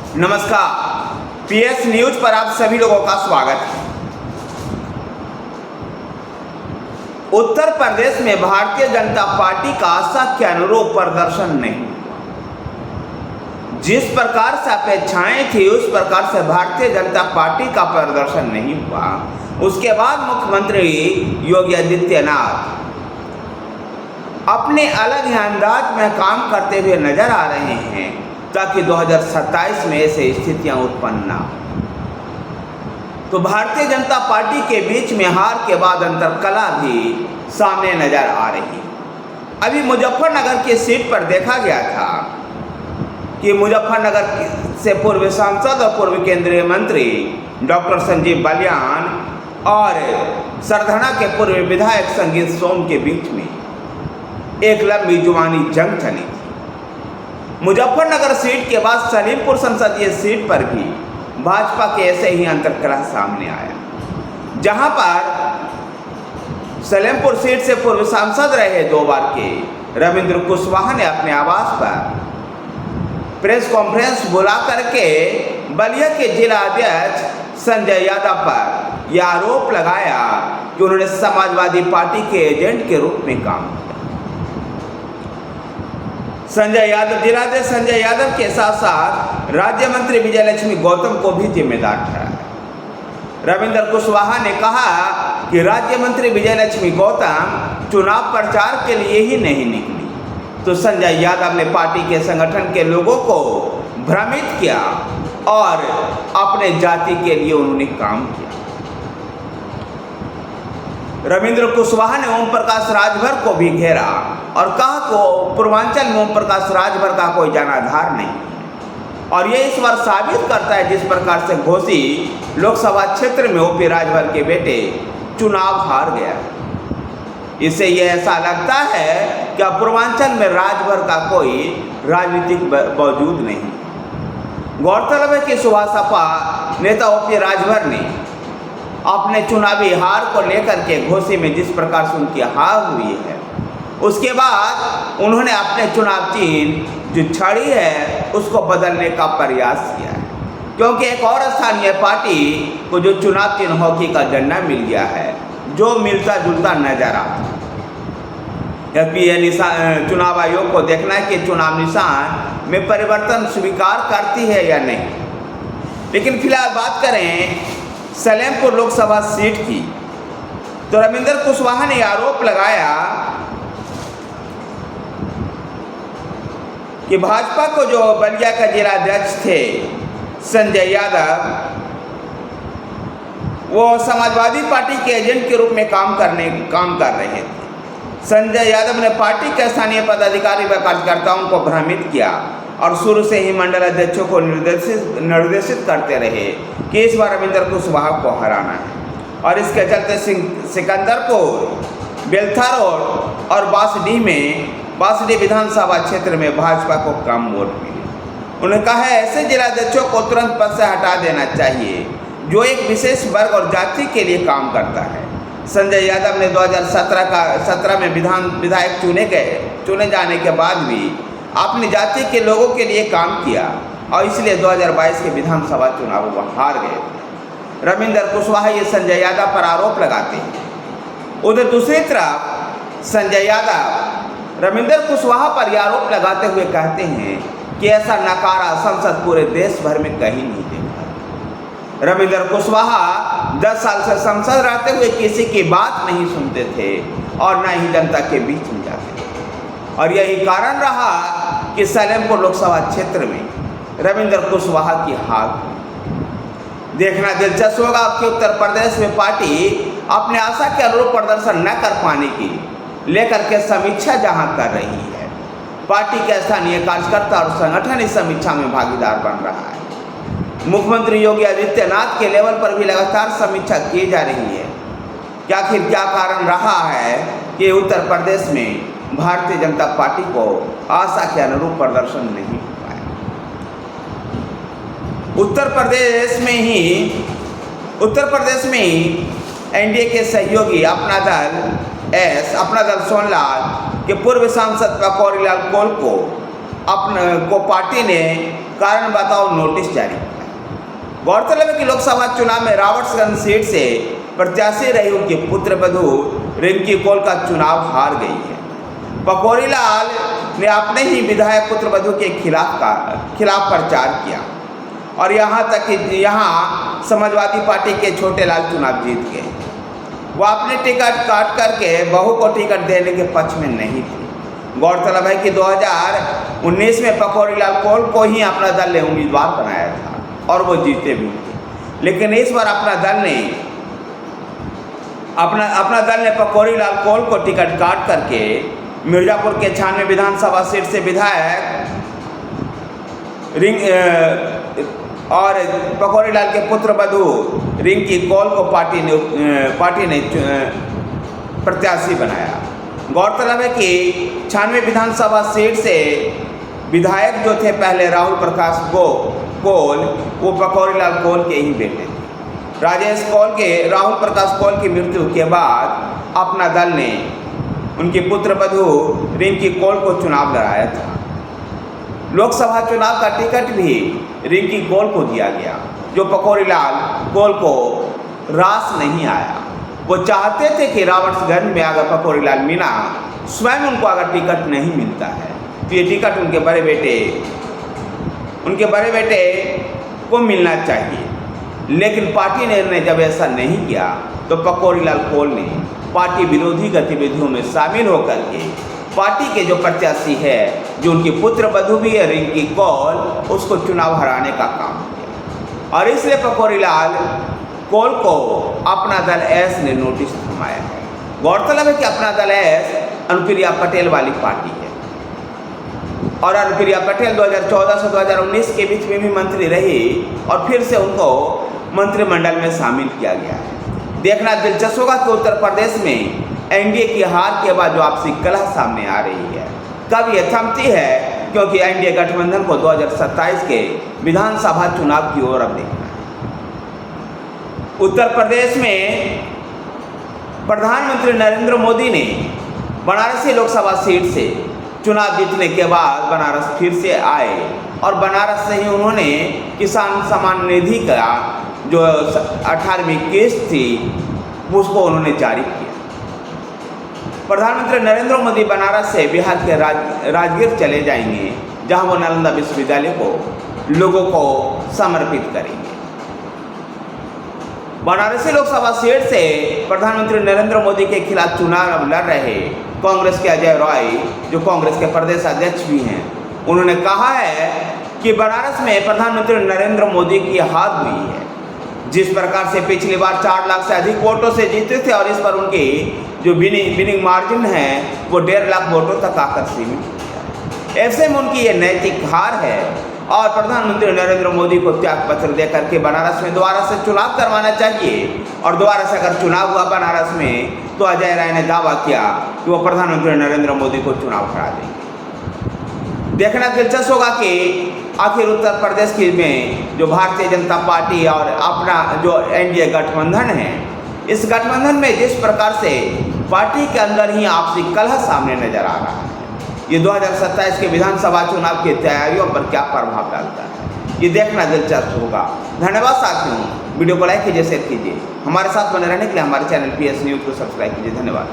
नमस्कार, PS news पर आप सभी लोगों का स्वागत है। उत्तर प्रदेश में भारतीय जनता पार्टी का आशा के अनुरूप प्रदर्शन नहीं। जिस प्रकार से अपेक्षाएं थी उस प्रकार से भारतीय जनता पार्टी का प्रदर्शन नहीं हुआ। उसके बाद मुख्यमंत्री योगी आदित्यनाथ अपने अलग ही अंदाज में काम करते हुए नजर आ रहे हैं ताकि 2027 में ऐसे स्थितियां उत्पन्न ना हो। तो भारतीय जनता पार्टी के बीच में हार के बाद अंतरकला भी सामने नजर आ रही। अभी मुजफ्फरनगर की सीट पर देखा गया था कि मुजफ्फरनगर से पूर्व सांसद और पूर्व केंद्रीय मंत्री डॉक्टर संजीव बालियान और सरधना के पूर्व विधायक संगीत सोम के बीच में एक लंबी जुबानी जंग चली थी। मुजफ्फरनगर सीट के बाद सलीमपुर संसदीय सीट पर भी भाजपा के ऐसे ही अंतरकलह सामने आया, जहां पर सलेमपुर सीट से पूर्व सांसद रहे 2 बार के रविंद्र कुशवाहा ने अपने आवास पर प्रेस कॉन्फ्रेंस बुला करके बलिया के जिला अध्यक्ष संजय यादव पर यह आरोप लगाया कि उन्होंने समाजवादी पार्टी के एजेंट के रूप में काम किया। जिला अध्यक्ष संजय यादव के साथ साथ राज्य मंत्री विजयलक्ष्मी गौतम को भी जिम्मेदार ठहराया। रविंद्र कुशवाहा ने कहा कि राज्य मंत्री विजयलक्ष्मी गौतम चुनाव प्रचार के लिए ही नहीं निकली, तो संजय यादव ने पार्टी के संगठन के लोगों को भ्रमित किया और अपने जाति के लिए उन्होंने काम किया। रविंद्र कुशवाहा ने ओम प्रकाश राजभर को भी घेरा और कहा कि पूर्वांचल में ओम प्रकाश राजभर का कोई जनाधार नहीं है। और ये इस बार साबित करता है जिस प्रकार से घोसी लोकसभा क्षेत्र में ओपी राजभर के बेटे चुनाव हार गया। इससे ये ऐसा लगता है कि अब पूर्वांचल में राजभर का कोई राजनीतिक वजूद नहीं। गौरतलब है कि सुबह सपा नेता ओपी राजभर ने अपने चुनावी हार को लेकर के घोसी में जिस प्रकार से उनकी हार हुई है, उसके बाद उन्होंने अपने चुनाव चिन्ह जो छड़ी है उसको बदलने का प्रयास किया है, क्योंकि एक और स्थानीय पार्टी को जो चुनाव चिन्ह हॉकी का झंडा मिल गया है जो मिलता जुलता नजर आता है। चुनाव आयोग को देखना है कि चुनाव निशान में परिवर्तन स्वीकार करती है या नहीं। लेकिन फिलहाल बात करें सलेमपुर लोकसभा सीट की, तो रविंद्र कुशवाहा ने आरोप लगाया कि भाजपा को जो बलिया का जिला अध्यक्ष थे संजय यादव, वो समाजवादी पार्टी के एजेंट के रूप में काम कर रहे थे। संजय यादव ने पार्टी के स्थानीय पदाधिकारी व कार्यकर्ताओं को भ्रमित किया और शुरू से ही मंडल अध्यक्षों को निर्देशित करते रहे कि इस बार रविंद्र कुशवाहा को हराना है। और इसके चलते सिकंदरपुर, बेलथा रोड और बांसडीह विधानसभा क्षेत्र में भाजपा को कम वोट मिले। उन्होंने कहा है ऐसे जिलाध्यक्षों को तुरंत पद से हटा देना चाहिए जो एक विशेष वर्ग और जाति के लिए काम करता है। संजय यादव ने 2017 में विधायक चुने जाने के बाद भी अपनी जाति के लोगों के लिए काम किया और इसलिए 2022 के विधानसभा चुनाव वो हार गए। रविंद्र कुशवाहा ये संजय यादव पर आरोप लगाते हैं। उधर दूसरी तरफ संजय यादव रविंद्र कुशवाहा पर यह आरोप लगाते हुए कहते हैं कि ऐसा नकारा संसद पूरे देश भर में कहीं नहीं देखा। रविंद्र कुशवाहा 10 साल से संसद रहते हुए किसी की बात नहीं सुनते थे और न ही जनता के बीच में जाते थे। और यही कारण रहा कि सलेमपुर लोकसभा क्षेत्र में रविंद्र कुशवाहा की हार। देखना दिलचस्प होगा कि उत्तर प्रदेश में पार्टी अपने आशा के अनुरूप प्रदर्शन न कर पाने की लेकर के समीक्षा जहां कर रही है, पार्टी के स्थानीय कार्यकर्ता और संगठन इस समीक्षा में भागीदार बन रहा है। मुख्यमंत्री योगी आदित्यनाथ के लेवल पर भी लगातार समीक्षा की जा रही है कि आखिर क्या कारण रहा है कि उत्तर प्रदेश में भारतीय जनता पार्टी को आशा के अनुरूप प्रदर्शन नहीं हो पाया। उत्तर प्रदेश में ही एनडीए के सहयोगी अपना दल सोनलाल के पूर्व सांसद पकौड़ीलाल कोल को पार्टी ने कारण बताओ नोटिस जारी किया। गौरतलब है कि लोकसभा चुनाव में रावर्ट्सगंज सीट से प्रत्याशी रही उनके पुत्रवधू रिंकी कौल का चुनाव हार गई है। पकौड़ी लाल ने अपने ही विधायक पुत्रवधू के खिलाफ प्रचार किया और यहाँ तक कि यहाँ समाजवादी पार्टी के छोटे लाल चुनाव जीत गए। वो अपने टिकट काट करके बहू को टिकट देने के पक्ष में नहीं थे। गौरतलब है कि 2019 में पकौड़ी लाल कौल को ही अपना दल ने उम्मीदवार बनाया था और वो जीते भी थे, लेकिन इस बार अपना दल ने पकौड़ी लाल कौल को टिकट काट करके मिर्जापुर के 96 विधानसभा सीट से विधायक और पकौड़ी लाल के पुत्रवधू रिंकी कौल को पार्टी ने प्रत्याशी बनाया। गौरतलब है कि 96 विधानसभा सीट से विधायक जो थे पहले राहुल प्रकाश कौल, वो पकौड़ी लाल कौल के ही बेटे थे। राहुल प्रकाश कौल की मृत्यु के बाद अपना दल ने उनकी पुत्रवधू रिंकी कौल को चुनाव लड़ाया था। लोकसभा चुनाव का टिकट भी रिंकी कौल को दिया गया, जो पकौड़ी लाल कौल को रास नहीं आया। वो चाहते थे कि रावर्ट्सगंज में अगर पकौड़ी लाल मीणा स्वयं उनको अगर टिकट नहीं मिलता है तो ये टिकट उनके बड़े बेटे को मिलना चाहिए, लेकिन पार्टी ने जब ऐसा नहीं किया तो पकौड़ी लाल कौल ने पार्टी विरोधी गतिविधियों में शामिल होकर के पार्टी के जो प्रत्याशी है, जो उनकी पुत्रवधू भी है रिंकी कौल, उसको चुनाव हराने का काम किया और इसलिए पकौड़ी लाल कौल को अपना दल एस ने नोटिस थमाया है। गौरतलब है कि अपना दल एस अनुप्रिया पटेल वाली पार्टी है और अनुप्रिया पटेल 2014 से 2019 के बीच में भी मंत्री रही और फिर से उनको मंत्रिमंडल में शामिल किया गया है। देखना दिलचस्प होगा कि उत्तर प्रदेश में एनडीए की हार के बाद जो आपसी कलह सामने आ रही है कब ये थमती है, क्योंकि एनडीए गठबंधन को 2027 के विधानसभा चुनाव की ओर अब देखना है। उत्तर प्रदेश में प्रधानमंत्री नरेंद्र मोदी ने बनारसी लोकसभा सीट से चुनाव जीतने के बाद बनारस फिर से आए और बनारस से ही उन्होंने किसान सम्मान निधि का जो 18वीं किस्त थी उसको उन्होंने जारी किया। प्रधानमंत्री नरेंद्र मोदी बनारस से बिहार के राजगीर चले जाएंगे, जहां वो नालंदा विश्वविद्यालय को लोगों को समर्पित करेंगे। बनारसी लोकसभा सीट से प्रधानमंत्री नरेंद्र मोदी के खिलाफ चुनाव लड़ रहे कांग्रेस के अजय रॉय, जो कांग्रेस के प्रदेश अध्यक्ष भी हैं, उन्होंने कहा है कि बनारस में प्रधानमंत्री नरेंद्र मोदी की हार हुई है। जिस प्रकार से पिछली बार 4 लाख से अधिक वोटों से जीते थे और इस पर उनकी जो विनिंग मार्जिन है वो 1.5 लाख वोटों तक आकर सीमित है। ऐसे में उनकी ये नैतिक हार है और प्रधानमंत्री नरेंद्र मोदी को त्याग पत्र देकर के बनारस में दोबारा से चुनाव करवाना चाहिए और दोबारा से अगर चुनाव हुआ बनारस में तो अजय राय ने दावा किया कि वो प्रधानमंत्री नरेंद्र मोदी को चुनाव हरा देंगे। देखना दिलचस्प होगा कि आखिर उत्तर प्रदेश की में जो भारतीय जनता पार्टी और अपना जो एनडीए गठबंधन है, इस गठबंधन में जिस प्रकार से पार्टी के अंदर ही आपसी कलह सामने नजर आ रहा है, ये 2027 के विधानसभा चुनाव की तैयारियों पर क्या प्रभाव डालता है, ये देखना दिलचस्प होगा। धन्यवाद साथियों, वीडियो को लाइक कीजिए, शेयर कीजिए। हमारे साथ बने रहने के लिए हमारे चैनल PS न्यूज़ को सब्सक्राइब कीजिए। धन्यवाद।